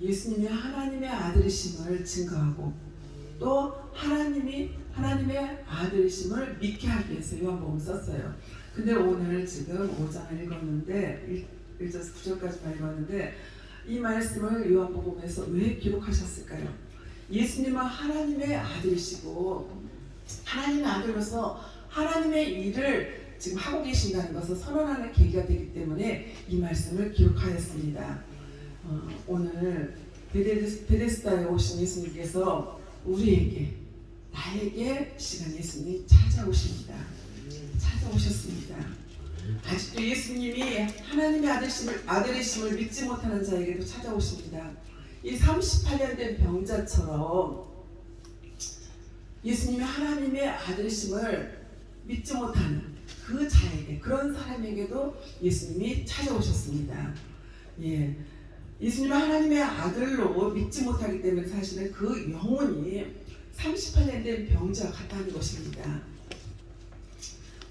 예수님이 하나님의 아들이심을 증거하고 또 하나님이 하나님의 아들이심을 믿게 하기 위해서 요한복음을 썼어요. 근데 오늘 지금 5장을 읽었는데 1절에서 9절까지 읽었는데 이 말씀을 요한복음에서 왜 기록하셨을까요? 예수님은 하나님의 아들이시고 하나님의 아들로서 하나님의 일을 지금 하고 계신다는 것을 선언하는 계기가 되기 때문에 이 말씀을 기록하였습니다. 오늘 베데스다에 오신 예수님께서 우리에게 나에게 시간 예수님이 찾아오셨습니다. 아직도 예수님이 하나님의 아들이심을 믿지 못하는 자에게도 찾아오십니다. 이 38년 된 병자처럼 예수님이 하나님의 아들이심을 믿지 못하는 그 자에게, 그런 사람에게도 예수님이 찾아오셨습니다. 예수님은 하나님의 아들로 믿지 못하기 때문에 사실은 그 영혼이 38년 된 병자와 같다는 것입니다.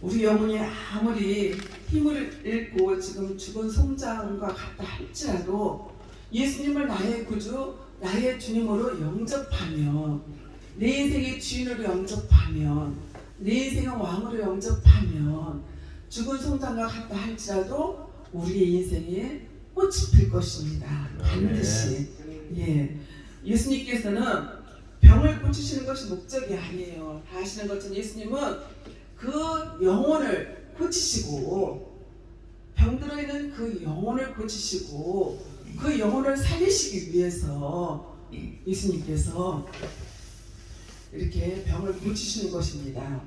우리 영혼이 아무리 힘을 잃고 지금 죽은 송장과 같다 할지라도 예수님을 나의 구주, 나의 주님으로 영접하며 내 인생의 주인으로 영접하면 내 인생의 왕으로 영접하면 죽은 송장과 같다 할지라도 우리의 인생에 꽃이 필 것입니다. 반드시. 예수님께서는 병을 고치시는 것이 목적이 아니에요. 다 아시는 것처럼 예수님은 그 영혼을 고치시고 병들어 있는 그 영혼을 고치시고 그 영혼을 살리시기 위해서 예수님께서 이렇게 병을 고치시는 것입니다.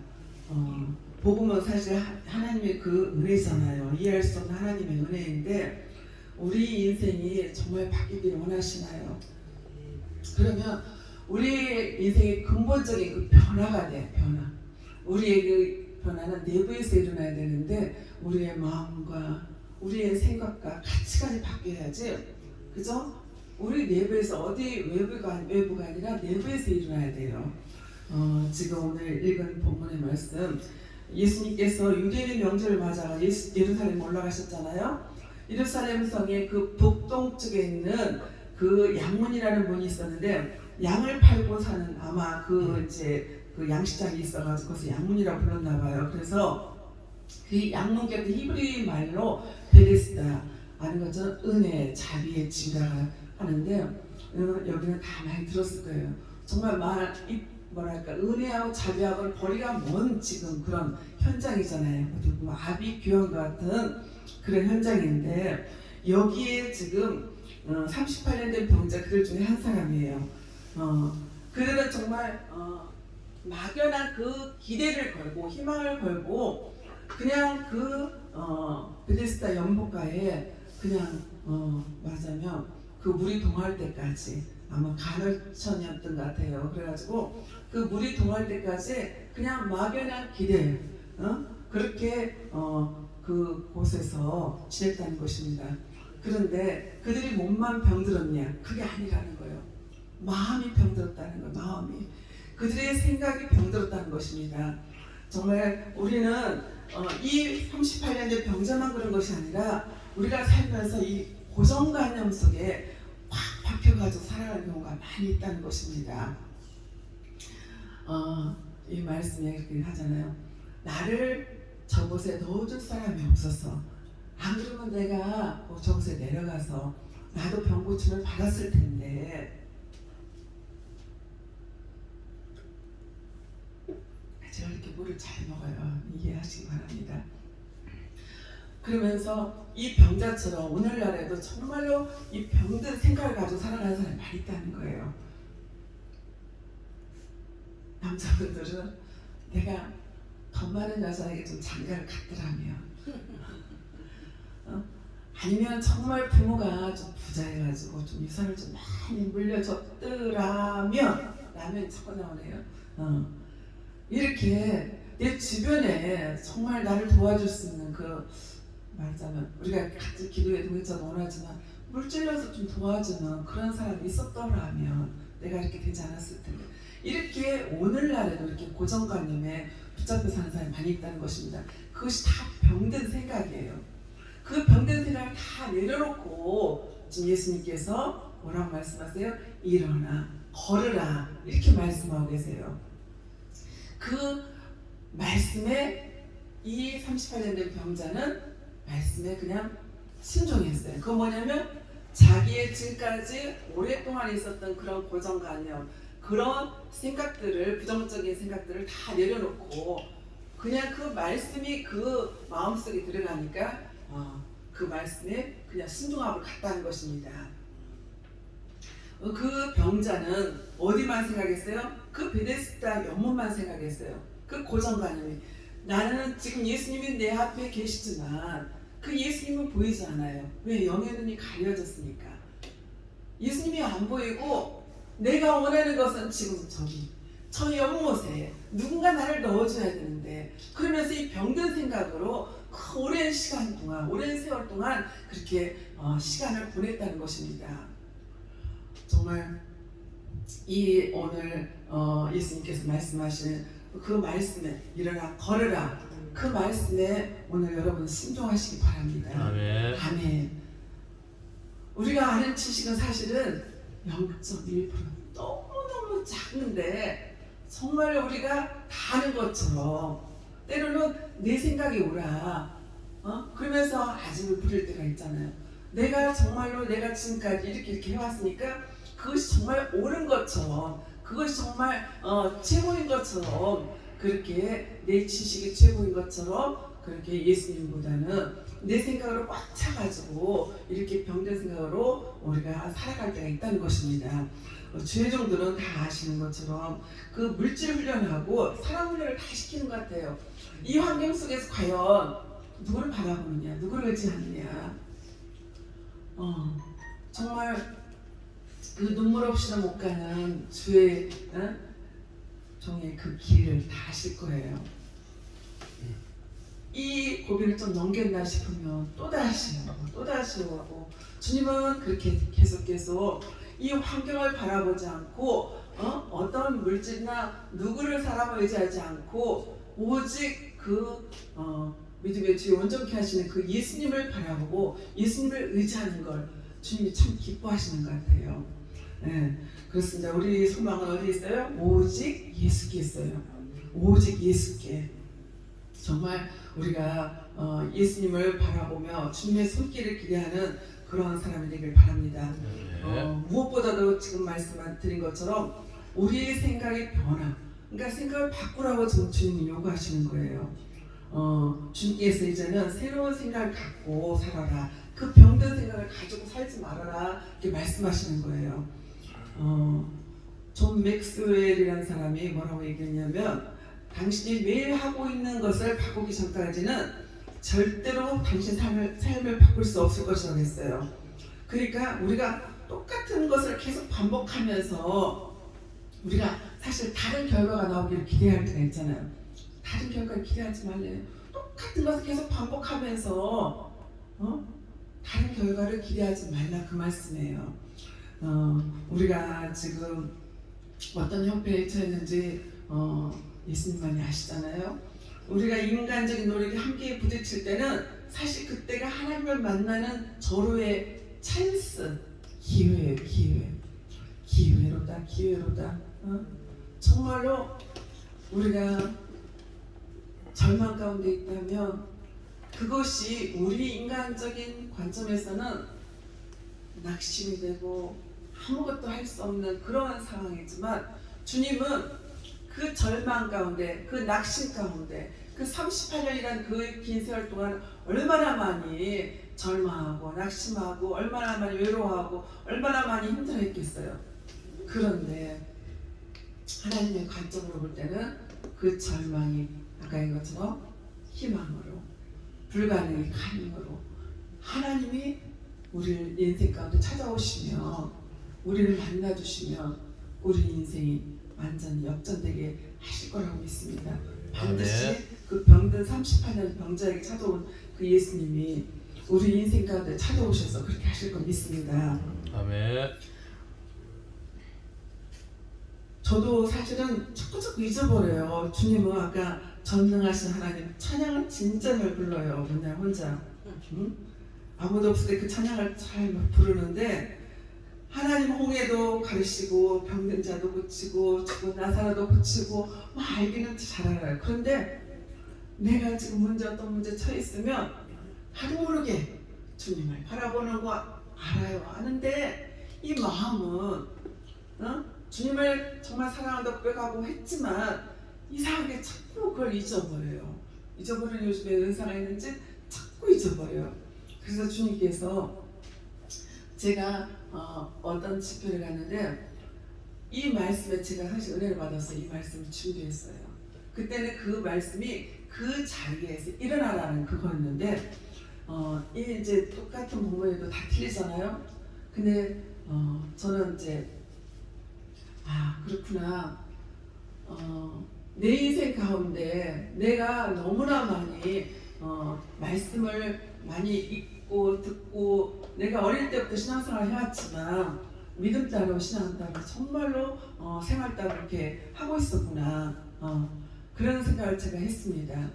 복음은 사실 하나님의 그 은혜잖아요. 이해할 수 없는 하나님의 은혜인데 우리 인생이 정말 바뀌기를 원하시나요? 그러면 우리 인생의 근본적인 그 변화가 돼. 우리의 그 변화는 내부에서 일어나야 되는데 우리의 마음과 우리의 생각과 가치관이 바뀌어야지, 그죠? 우리 내부에서 어디 외부가 아니라 내부에서 일어나야 돼요. 지금 오늘 읽은 본문의 말씀, 예수님께서 유대인의 명절을 맞아 예루살렘 올라가셨잖아요. 예루살렘 성의 그 북동쪽에 있는 그 양문이라는 문이 있었는데 양을 팔고 사는 아마 그 양식장이 있어가지고 그래서 양문이라고 불렀나 봐요. 그래서 그 양문께도 히브리 말로 베데스다, 아는 것처럼 은혜, 자비의 집이라고 하는데 여기는 다 많이 들었을 거예요. 정말 은혜하고 자비하고는 거리가 먼 지금 그런 현장이잖아요. 어떻게 보면 아비규환 같은 그런 현장인데 여기에 지금 38년 된 병자 그들 중에 한 사람이에요. 그들은 정말 막연한 그 기대를 걸고 희망을 걸고 그냥 베데스다 연못가에 그냥 말하자면 그 물이 동할 때까지, 아마 간헐천이었던 것 같아요. 그래가지고 그 물이 동할 때까지 그냥 막연한 기대, 그렇게 그 곳에서 지냈다는 것입니다. 그런데 그들이 몸만 병들었냐? 그게 아니라는 거예요. 마음이 병들었다는 거예요. 마음이. 그들의 생각이 병들었다는 것입니다. 정말 우리는 이 38년 된 병자만 그런 것이 아니라 우리가 살면서 이 고정관념 속에 확 박혀가지고 살아가는 경우가 많이 있다는 것입니다. 이 말씀에 그렇게 하잖아요. 나를 저곳에 넣어줄 사람이 없어서, 안 그러면 내가 저곳에 내려가서 나도 병 고침을 받았을 텐데. 제가 이렇게 물을 잘 먹어요. 이해하시기 바랍니다. 그러면서 이 병자처럼 오늘날에도 정말로 이 병든 생각을 가지고 살아가는 사람이 많이 있다는 거예요. 남자분들은 내가 돈 많은 여자에게 좀 장가를 갔더라면, 아니면 정말 부모가 좀 부자해가지고 좀 유산을 좀 많이 물려줬더라면, 라면 자꾸 나오네요. 이렇게 내 주변에 정말 나를 도와줄 수 있는 말하자면 우리가 같이 기도에 동행자도 원하지만 물질로서 좀 도와주는 그런 사람이 있었더라면 내가 이렇게 되지 않았을 텐데. 이렇게 오늘날에도 이렇게 고정관념에 붙잡혀 사는 사람이 많이 있다는 것입니다. 그것이 다 병든 생각이에요. 그 병든 생각을 다 내려놓고 지금 예수님께서 뭐라고 말씀하세요? 일어나 걸으라 이렇게 말씀하고 계세요. 그 말씀에 이 38년 된 병자는 말씀에 그냥 순종했어요. 그건 뭐냐면 자기의 지금까지 오랫동안 있었던 그런 고정관념, 그런 생각들을, 부정적인 생각들을 다 내려놓고 그냥 그 말씀이 그 마음속에 들어가니까 그 말씀에 그냥 순종함을 갖다는 것입니다. 그 병자는 어디만 생각했어요? 그 베데스다 연못만 생각했어요. 그 고정관념이 나는 지금 예수님이 내 앞에 계시지만 그 예수님은 보이지 않아요. 왜? 영의 눈이 가려졌으니까. 예수님이 안 보이고 내가 원하는 것은 지금 저 연못에 누군가 나를 넣어줘야 되는데, 그러면서 이 병든 생각으로 그 오랜 시간 동안, 오랜 세월 동안 그렇게 시간을 보냈다는 것입니다. 정말 이 오늘 예수님께서 말씀하시는 그 말씀에 일어나 걸으라, 그 말씀에 오늘 여러분 순종하시기 바랍니다. 아멘. 아멘. 우리가 아는 지식은 사실은 0.1% 너무너무 작은데 정말 우리가 다 아는 것처럼 때로는 내 생각이 옳아 그러면서 아직을 부릴 때가 있잖아요. 내가 정말로 내가 지금까지 이렇게 해왔으니까 그것이 정말 옳은 것처럼, 그것이 정말 최고인 것처럼, 그렇게 내 지식이 최고인 것처럼 그렇게 예수님보다는 내 생각으로 꽉 차가지고 이렇게 병든 생각으로 우리가 살아갈 때가 있다는 것입니다. 주의종들은 다 아시는 것처럼 그 물질 훈련하고 사람 훈련을 다 시키는 것 같아요. 이 환경 속에서 과연 누구를 바라보느냐, 누구를 의지하느냐, 정말 그 눈물 없이는 못 가는 주의 종의 그 길을 다 아실 거예요. 이 고비를 좀 넘겼나 싶으면 또다시 하고 주님은 그렇게 계속 이 환경을 바라보지 않고 어떤 물질이나 누구를 사람을 의지하지 않고 오직 그 믿음의 주에 온전케 하시는 그 예수님을 바라보고 예수님을 의지하는 걸 주님이 참 기뻐하시는 것 같아요. 네, 그렇습니다. 우리 소망은 어디 있어요? 오직 예수께 있어요. 오직 예수께. 정말 우리가 예수님을 바라보며 주님의 손길을 기대하는 그러한 사람이 되길 바랍니다. 무엇보다도 지금 말씀드린 것처럼 우리의 생각의 변화, 그러니까 생각을 바꾸라고 지금 주님이 요구하시는 거예요. 주님께서 이제는 새로운 생각을 갖고 살아라, 그 병든 생각을 가지고 살지 말아라 이렇게 말씀하시는 거예요. 존 맥스웰이라는 사람이 뭐라고 얘기했냐면, 당신이 매일 하고 있는 것을 바꾸기 전까지는 절대로 당신 삶을 바꿀 수 없을 것이라고 했어요. 그러니까 우리가 똑같은 것을 계속 반복하면서 우리가 사실 다른 결과가 나오기를 기대할 때가 있잖아요. 다른 결과를 기대하지 말래요. 똑같은 것을 계속 반복하면서 다른 결과를 기대하지 말라, 그 말씀이에요. 우리가 지금 어떤 형편에 처했는지 예수님만이 아시잖아요. 우리가 인간적인 노력이 함께 부딪힐 때는 사실 그때가 하나님을 만나는 절호의 찬스, 기회예요. 기회로다. 정말로 우리가 절망 가운데 있다면 그것이 우리 인간적인 관점에서는 낙심이 되고 아무것도 할 수 없는 그러한 상황이지만, 주님은 그 절망 가운데, 그 낙심 가운데, 그 38년이라는 그 긴 세월 동안 얼마나 많이 절망하고 낙심하고 얼마나 많이 외로워하고 얼마나 많이 힘들어했겠어요. 그런데 하나님의 관점으로 볼 때는 그 절망이 아까인 것처럼 희망으로, 불가능이 가능으로 하나님이 우리를 인생 가운데 찾아오시며 우리를 만나주시며 우리 인생이 완전히 역전되게 하실 거라고 믿습니다. 반드시 그 병든 38년 병자에게 찾아온 그 예수님이 우리 인생 가운데 찾아오셔서 그렇게 하실 거 믿습니다. 아멘. 저도 사실은 자꾸 잊어버려요. 주님은 아까 전능하신 하나님 찬양은 진짜 잘 불러요. 맨날 혼자. 아무도 없을 때 그 찬양을 잘 부르는데 하나님 홍해도 가르시고 병든 자도 고치고 죽은 나사로도 고치고 막 알기는 잘 알아요. 그런데 내가 지금 어떤 문제 처해 있으면 나도 모르게 주님을 바라보는 거 알아요. 아는데 이 마음은 주님을 정말 사랑한다고 고백하고 했지만 이상하게 자꾸 그걸 잊어버려요. 잊어버리는 요즘에 은사가 있는지 자꾸 잊어버려요. 그래서 주님께서 제가 어떤 집회를 갔는데 이 말씀에 제가 사실 은혜를 받아서 이 말씀을 준비했어요. 그때는 그 말씀이 그 자리에서 일어나라는 그거였는데 이 이제 똑같은 본문에도 다 틀리잖아요. 근데 저는 이제 그렇구나. 내 인생 가운데 내가 너무나 많이 말씀을 많이 읽고 듣고 내가 어릴 때부터 신앙생활을 해왔지만 믿음 따로 신앙 따로 정말로 생활 따로 이렇게 하고 있었구나. 그런 생각을 제가 했습니다.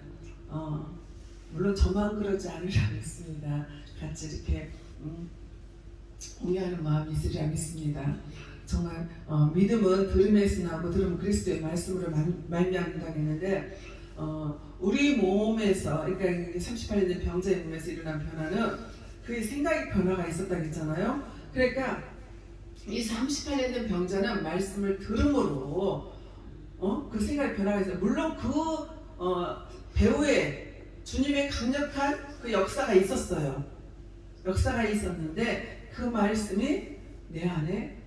물론 저만 그러지 않으라 했습니다. 같이 이렇게 공유하는 마음이 있으리라 믿습니다. 정말 믿음은 들음에서 나오고 들음은 그리스도의 말씀으로 말미암는다고 했는데 우리 몸에서 그러니까 38년 된 병자의 몸에서 일어난 변화는 그의 생각의 변화가 있었다고 했잖아요. 그러니까 이 38년 된 병자는 말씀을 들음으로 그 생각의 변화가 있어요. 물론 그 배후에 주님의 강력한 그 역사가 있었어요. 역사가 있었는데 그 말씀이 내 안에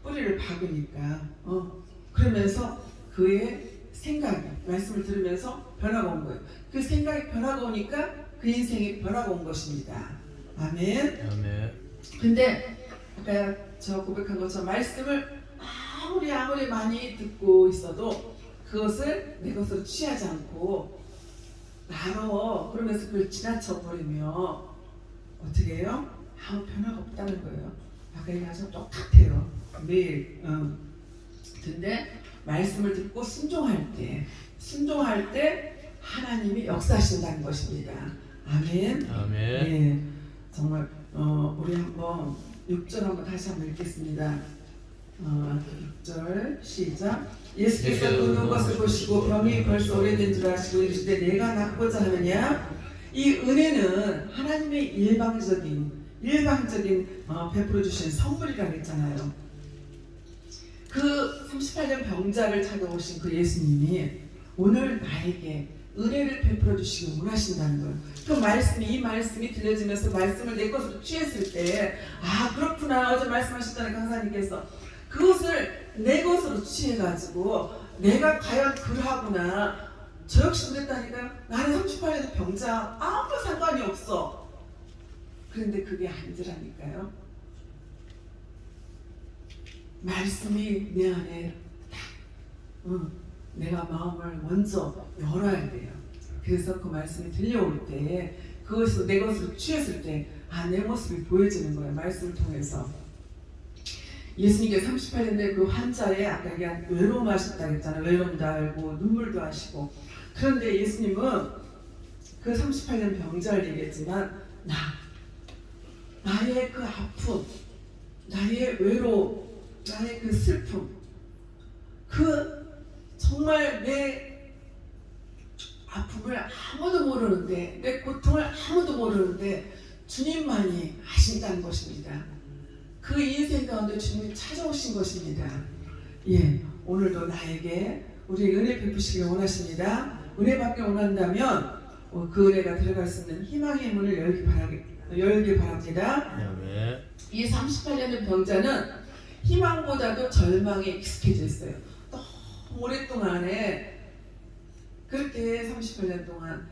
뿌리를 박으니까 그러면서 그의 생각이 말씀을 들으면서 변화가 온 거예요. 그 생각이 변화가 오니까 그 인생이 변화가 온 것입니다. 아멘. 아멘. 근데 아까 저 고백한 것처럼 말씀을 아무리 많이 듣고 있어도 그것을 내 것으로 취하지 않고 나로 그러면서 그걸 지나쳐 버리면 어떻게 해요? 아무 변화가 없다는 거예요. 아까 얘기한 것처럼 똑같아요. 매일. 근데 말씀을 듣고 순종할 때 하나님이 역사하신다는 것입니다. 아멘. 아멘. 네, 정말 우리 한번 6절 한번 다시 한번 읽겠습니다. 6절 시작. 예수께서 눕는 것을 보시고 병이 벌써 오래된 줄 아시고 이르시되 내가 낫고자 하느냐. 이 은혜는 하나님의 일방적인 베풀어 주신 선물이라고 했잖아요. 그 38년 병자를 찾아오신 그 예수님이 오늘 나에게 은혜를 베풀어 주시기 원하신다는 거예요. 그 말씀이 이 말씀이 들려지면서 말씀을 내 것으로 취했을 때 그렇구나. 어제 말씀하셨잖아요. 강사님께서 그것을 내 것으로 취해가지고 내가 과연 그러하구나. 저 역시 그랬다니까. 나는 38년 병자 아무 상관이 없어. 그런데 그게 아니더라니까요. 말씀이 내 안에 내가 마음을 먼저 열어야 돼요. 그래서 그 말씀이 들려올 때 그것을 내 것으로 취했을 때 내 모습이 보여지는 거예요. 말씀을 통해서. 예수님께 38년 된 그 환자의 아까 얘기한 외로움 하셨다고 했잖아요. 외로움도 알고 눈물도 하시고. 그런데 예수님은 그 38년 병자를 얘기했지만 나의 그 아픔, 나의 외로움, 나의 그 슬픔, 그 정말 내 아픔을 아무도 모르는데, 내 고통을 아무도 모르는데 주님만이 아신다는 것입니다. 그 인생 가운데 주님이 찾아오신 것입니다. 예, 오늘도 나에게 우리 은혜 베푸시길 원하십니다. 은혜 받기 원한다면 그 은혜가 들어갈 수 있는 희망의 문을 열기 바랍니다. 아멘. 이 38년의 병자는 희망보다도 절망에 익숙해져 있어요. 너무 오랫동안에 그렇게 38년 동안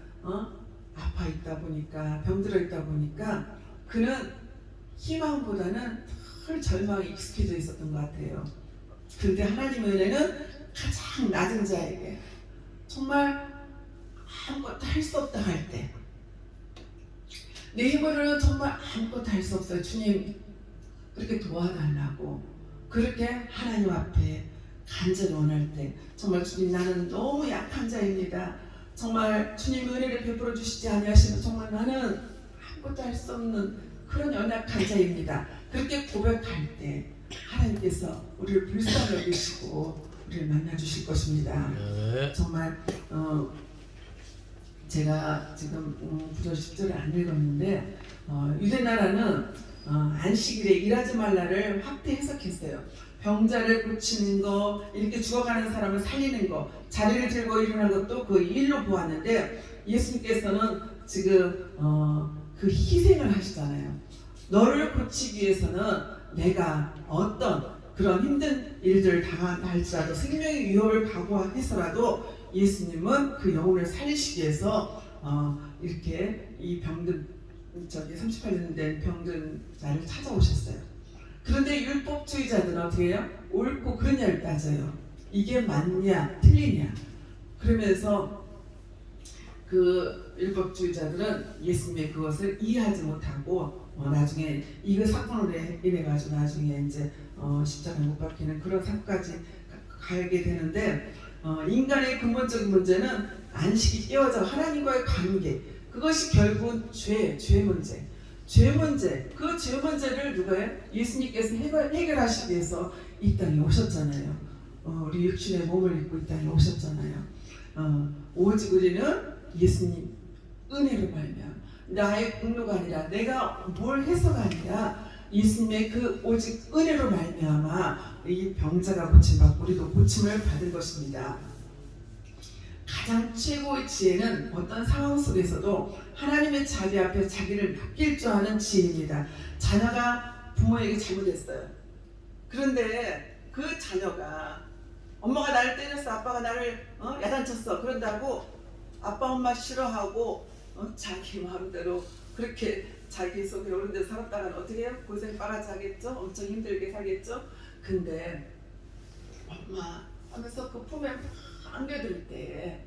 아파 있다 보니까 병들어 있다 보니까 그는 희망보다는 늘 절망에 익숙해져 있었던 것 같아요. 그런데 하나님의 은혜는 가장 낮은 자에게 정말 아무것도 할 수 없다 할 때 내 힘으로는 정말 아무것도 할 수 없어요. 주님 그렇게 도와달라고 그렇게 하나님 앞에 간절히 원할 때 정말 주님 나는 너무 약한 자입니다. 정말 주님 은혜를 베풀어 주시지 아니하시면 정말 나는 것도 할 수 없는 그런 연약한 자입니다. 그렇게 고백할 때 하나님께서 우리를 불쌍히 여기시고 우리를 만나주실 것입니다. 네. 정말 제가 지금 9절 10절을 안 읽었는데 유대 나라는 안식일에 일하지 말라를 확대 해석했어요. 병자를 고치는 거, 이렇게 죽어가는 사람을 살리는 거, 자리를 들고 일어나는 것도 그 일로 보았는데 예수님께서는 지금 그 희생을 하시잖아요. 너를 고치기 위해서는 내가 어떤 그런 힘든 일들을 당한다 할지라도 생명의 위협을 각오해서라도 예수님은 그 영혼을 살리시기 위해서 이렇게 이 병든 38년 된 병든 자를 찾아오셨어요. 그런데 율법주의자들은 어떻게 해요? 옳고 그르냐를 따져요. 이게 맞냐 틀리냐. 그러면서 그 율법주의자들은 예수님의 그것을 이해하지 못하고 나중에 이거 사건으로 인해 가지고 나중에 이제 십자가에 못 박히는 그런 사건까지 가게 되는데 인간의 근본적인 문제는 안식이 깨어져 하나님과의 관계, 그것이 결국은 죄 문제. 그 죄 문제를 누가요? 예수님께서 해결하시기 위해서 이 땅에 오셨잖아요. 우리 육신의 몸을 입고 이 땅에 오셨잖아요. 오직 우리는 예수님 은혜로 말미암아 나의 공로가 아니라 내가 뭘 해서가 아니라 예수님의 그 오직 은혜로 말미암아 이 병자가 고침받고 우리도 고침을 받은 것입니다. 가장 최고의 지혜는 어떤 상황 속에서도 하나님의 자비 앞에 자기를 맡길 줄 아는 지혜입니다. 자녀가 부모에게 잘못했어요. 그런데 그 자녀가 엄마가 나를 때렸어, 아빠가 나를 야단쳤어 그런다고 아빠 엄마 싫어하고 자기 마음대로 그렇게 자기 속에 옳은 데 살았다가 어떻게 해요? 고생 빠가지 하겠죠? 엄청 힘들게 살겠죠? 근데 엄마 하면서 그 품에 안겨들 때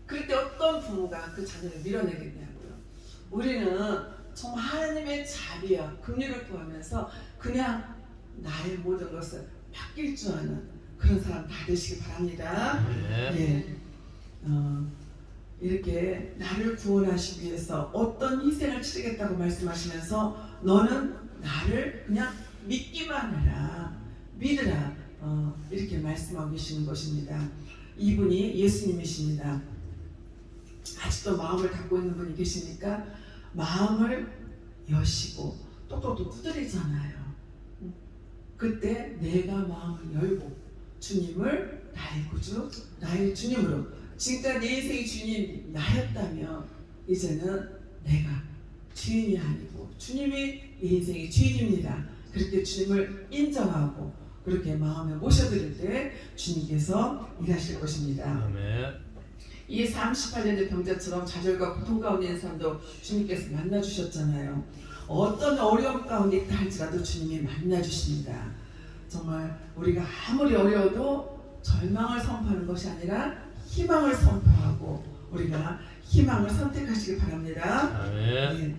그럴 때 어떤 부모가 그 자녀를 밀어내겠냐고요. 우리는 정말 하나님의 자비와 긍휼을 구하면서 그냥 나의 모든 것을 맡길 줄 아는 그런 사람 다 되시기 바랍니다. 예. 이렇게 나를 구원하시기 위해서 어떤 희생을 치르겠다고 말씀하시면서 너는 나를 그냥 믿기만 해라, 믿으라, 이렇게 말씀하고 계시는 것입니다. 이분이 예수님이십니다. 아직도 마음을 닫고 있는 분이 계십니까? 마음을 여시고 똑똑똑 두드리잖아요. 그때 내가 마음을 열고 주님을 나의 구주, 나의 주님으로, 지금까지 내 인생의 주인이 나였다면 이제는 내가 주인이 아니고 주님이 내 인생의 주인입니다. 그렇게 주님을 인정하고 그렇게 마음에 모셔드릴 때 주님께서 일하실 것입니다. 아멘. 이 38년의 병자처럼 좌절과 고통 가운데 있는 사람도 주님께서 만나주셨잖아요. 어떤 어려움 가운데 있다 할지라도 주님이 만나주십니다. 정말 우리가 아무리 어려워도 절망을 선포하는 것이 아니라 희망을 선포하고 우리가 희망을 선택하시기 바랍니다. 아멘. 네.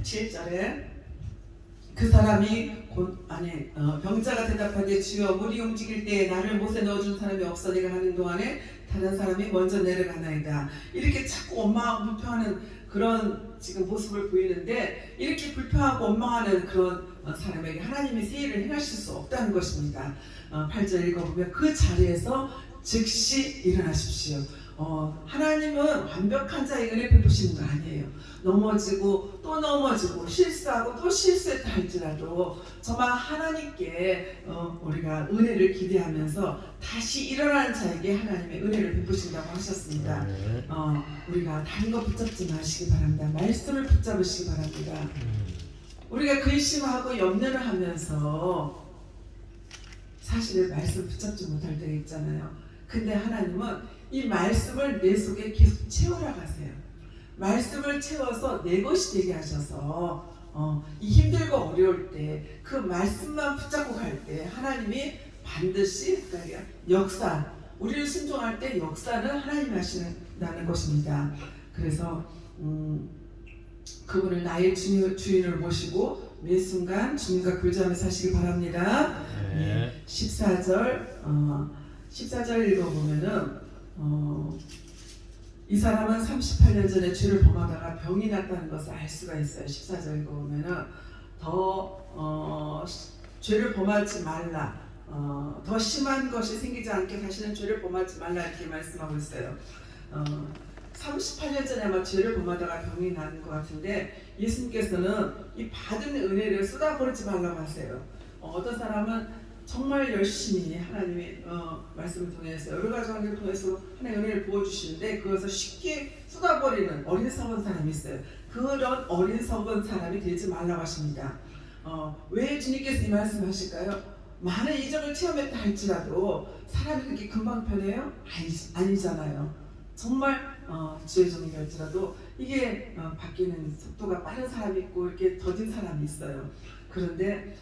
7절에 그 사람이 병자가 대답하되 주여 물이 움직일 때에 나를 못에 넣어준 사람이 없어 내가 가는 동안에 다른 사람이 먼저 내려가나이다. 이렇게 자꾸 원망하고 불평하는 그런 지금 모습을 보이는데 이렇게 불평하고 원망하는 그런 사람에게 하나님이 세일을 행하실 수 없다는 것입니다. 8절 읽어보면 그 자리에서 즉시 일어나십시오. 하나님은 완벽한 자에게 은혜 베푸시는 거 아니에요. 넘어지고 또 넘어지고 실수하고 또 실수했다 할지라도 정말 하나님께 우리가 은혜를 기대하면서 다시 일어나는 자에게 하나님의 은혜를 베푸신다고 하셨습니다. 우리가 다른 거 붙잡지 마시기 바랍니다. 말씀을 붙잡으시기 바랍니다. 우리가 근심하고 염려를 하면서 사실 말씀 붙잡지 못할 때가 있잖아요. 근데 하나님은 이 말씀을 내 속에 계속 채워라 가세요. 말씀을 채워서 내 것이 되게 하셔서 이 힘들고 어려울 때 그 말씀만 붙잡고 갈 때 하나님이 반드시 역사, 우리를 순종할 때 역사는 하나님이 하신다는 것입니다. 그래서 그분을 나의 주인을 모시고 매 순간 주님과 교제하며 사시기 바랍니다. 네. 14절 읽어보면은 이 사람은 38년 전에 죄를 범하다가 병이 났다는 것을 알 수가 있어요. 14절 보면은 더 죄를 범하지 말라, 더 심한 것이 생기지 않게 다시는 죄를 범하지 말라 이렇게 말씀하고 있어요. 38년 전에 아마 죄를 범하다가 병이 나는 것 같은데 예수님께서는 이 받은 은혜를 쏟아버리지 말라고 하세요. 어떤 사람은 정말 열심히 하나님의 말씀을 통해서 여러 가지 관계를 통해서 하나님의 은혜를 부어주시는데 그것을 쉽게 쏟아버리는 어리석은 사람이 있어요. 그런 어리석은 사람이 되지 말라고 하십니다. 왜 주님께서 이 말씀하실까요? 많은 이적을 체험했다 할지라도 사람이 그렇게 금방 변해요? 아니잖아요. 정말 주의 종이랄지라도 이게 바뀌는 속도가 빠른 사람이 있고 이렇게 더딘 사람이 있어요. 그런데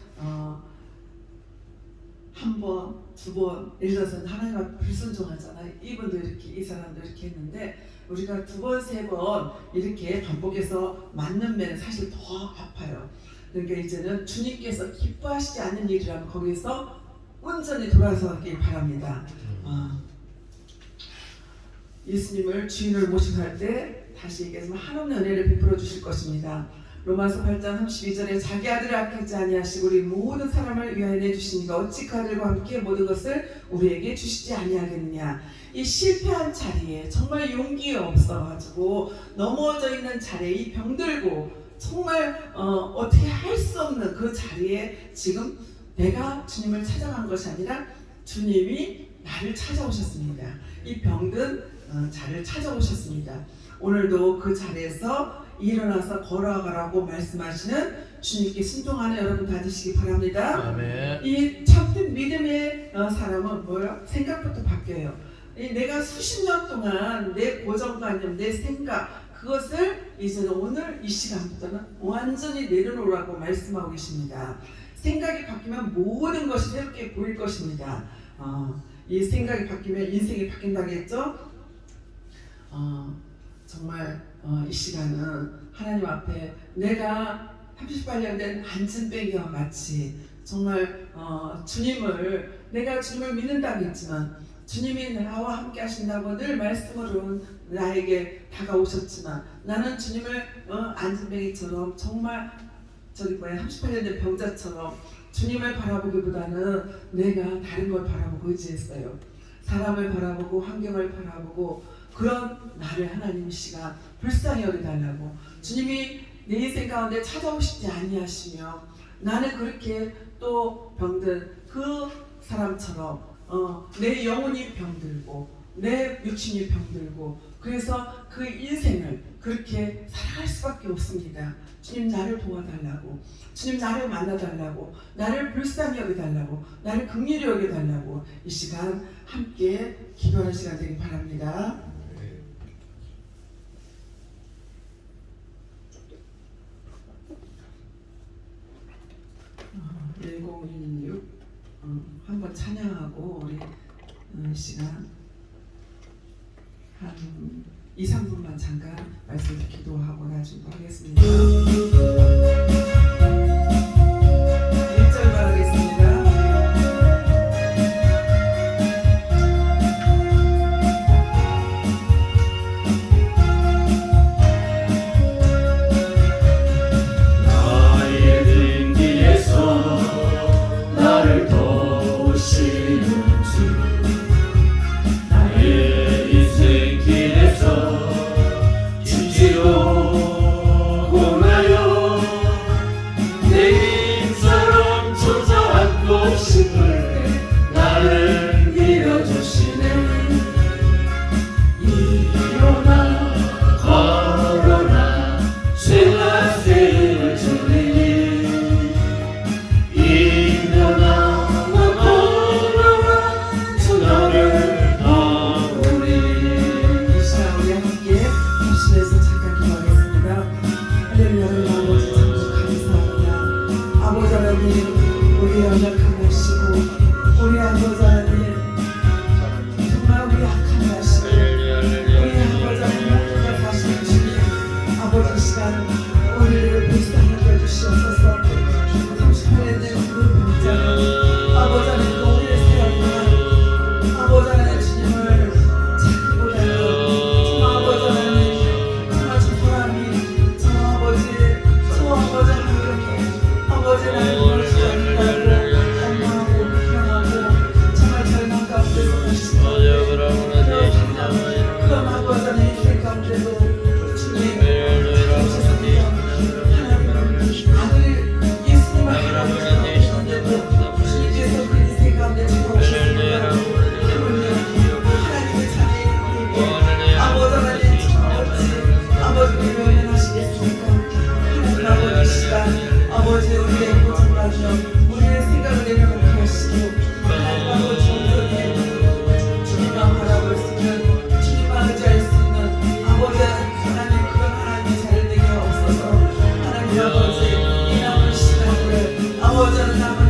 한 번, 두 번, 예를 들어서 하나님 앞에 불순종하잖아요. 이분도 이렇게, 이 사람도 이렇게 했는데 우리가 두 번, 세 번 이렇게 반복해서 맞는 면은 사실 더 아파요. 그러니까 이제는 주님께서 기뻐하시지 않는 일이라면 거기서 온전히 돌아서길 바랍니다. 예수님을 주인을 모시할 때 다시 얘기하지만 한없는 은혜를 베풀어 주실 것입니다. 로마서 8장 32절에 자기 아들을 아끼지 아니하시고 우리 모든 사람을 위하여 내주시니까 어찌 그 아들과 함께 모든 것을 우리에게 주시지 아니하겠느냐. 이 실패한 자리에 정말 용기가 없어가지고 넘어져 있는 자리에 이 병들고 정말 어떻게 할 수 없는 그 자리에 지금 내가 주님을 찾아간 것이 아니라 주님이 나를 찾아오셨습니다. 이 병든 자를 찾아오셨습니다. 오늘도 그 자리에서 일어나서 걸어가라고 말씀하시는 주님께 순종하는 여러분 다 되시기 바랍니다. 아멘. 이 참된 믿음의 사람은 뭐예요? 생각부터 바뀌어요. 내가 수십 년 동안 내 고정관념, 내 생각 그것을 이제는 오늘 이 시간부터는 완전히 내려놓으라고 말씀하고 계십니다. 생각이 바뀌면 모든 것이 새롭게 보일 것입니다. 이 생각이 바뀌면 인생이 바뀐다고 했죠? 정말 이 시간은 하나님 앞에 내가 38년 된 한진뱅이와 같이 정말 내가 주님을 믿는다고 했지만 주님이 나와 함께 하신다고 늘 말씀으로 나에게 다가오셨지만 나는 주님을 안진뱅이처럼 정말 38년 된 병자처럼 주님을 바라보기보다는 내가 다른 걸 바라보고 의지했어요. 사람을 바라보고 환경을 바라보고 그런 나를 하나님 이 시간 불쌍히 여겨달라고 주님이 내 인생 가운데 찾아오시지 아니하시며 나는 그렇게 또 병든 그 사람처럼 내 영혼이 병들고 내 육신이 병들고 그래서 그 인생을 그렇게 살아갈 수밖에 없습니다. 주님 나를 도와달라고, 주님 나를 만나달라고, 나를 불쌍히 여겨달라고, 나를 긍휼히 여겨달라고 이 시간 함께 기도하는 시간 되길 바랍니다. 1016 한번 찬양하고 우리 시간 한 2, 3분만 잠깐 말씀 기도하고 나중에 하겠습니다. 1절 바라겠습니다. 우리 연약하시고 우리 아버지 하나님 정말 우리 약한 하시고 우리 아버지 하나님 목표가 다시 주님 아버지 시간 우리를 불쌍히 여겨주시옵소서. 38년 된 그 병자는 아버지 하나님 우리의 생활 동안 아버지 하나님 주님을 외면하시겠습니까? 하나님 아버지 이 시간 아버지 우리의 고통가며 우리의 생각을 내려놓게 하시고 하나님 아버지 우리의 주님만 바라볼 수 있는 주님만 의지할 수 있는 아버지 하나님 그런 하나님의 자리 되게 없어서 하나님 아버지 이 남은 시간을 아버지 남은